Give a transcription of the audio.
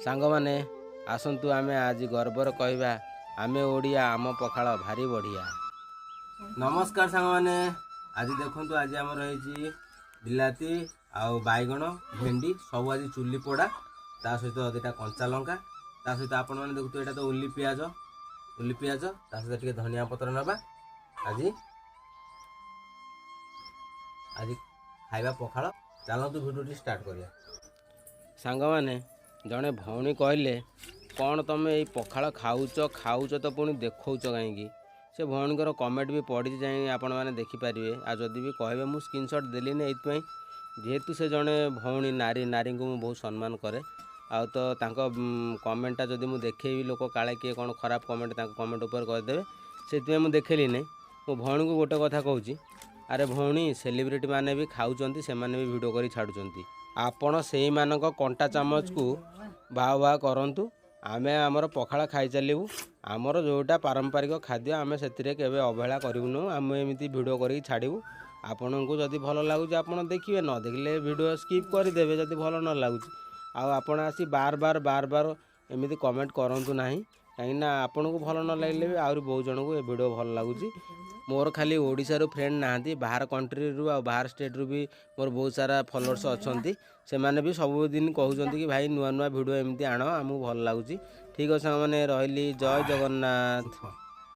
सांगमाने आसतु आमे आज गर्वर कहवा आमे ओडिया आम पखाल भारी बढ़िया। नमस्कार सांगमाने आज देखु आज आम रही बिलाती आउ बैगण भेंडी सब आज चुली पोड़ा ता सहित दुटा कंचा लंका ता सहित आपण मैंने देखु यहाँ तो उल्ली पियाज ता सहित टे धनिया पत्र नवा आज आज खाइबा पखाल। चलतु भिडियो स्टार्ट करिया। सांगमाने जड़े भौणी कहले कौन तुम ये पखाल खाऊच तो पुणी देखौच कहीं से भौणीकर कमेंट भी पढ़ी जाए आपण मैंने देखिपारे। आ जदि भी कहे मुझ स्क्रीनशॉट देली ये जेहेतु से जड़े भौणी नारी को मुझे बहुत सम्मान करे आ तो कमेंटा जदि मुझे देखेबी लोक काले किए कौन खराब कमेंट कमेंट उपर करदेवे से मुझे देखली नहीं। मो भौणी को गोटे कथा कहूँ अरे भौणी सेलिब्रिटी माने भी खाऊँ से भी वीडियो कर छाड़ुंट आपण से मानक कंटा चामच को वाह करंतु आमे आमर पखाल खाई चलू आमर जोटा पारंपरिक खाद्य आमे से केवे अवहेला करूँ आम एमती वीडियो कर छाड़ू आपण को जदि भल लगुच आप देखिए न देखले वीडियो स्किप करदे जदि भल न लगुच आपण आसी बार बार एमती कमेंट करूँ ना कहीं आपन को भल न लगे भी आहरी बहुत जन को ये वीडियो भल लगुच। मोर खाली ओडिशा फ्रेंड नहांती बाहर कंट्री रु आ बाहर स्टेट रु भी मोर बहुत सारा फॉलोअर्स अच्छा से माने भी सबुदिन कहते कि भाई नुआ नुआ वीडियो एमती आण आमको भल लगुच। ठीक है मैंने रही जय जगन्नाथ।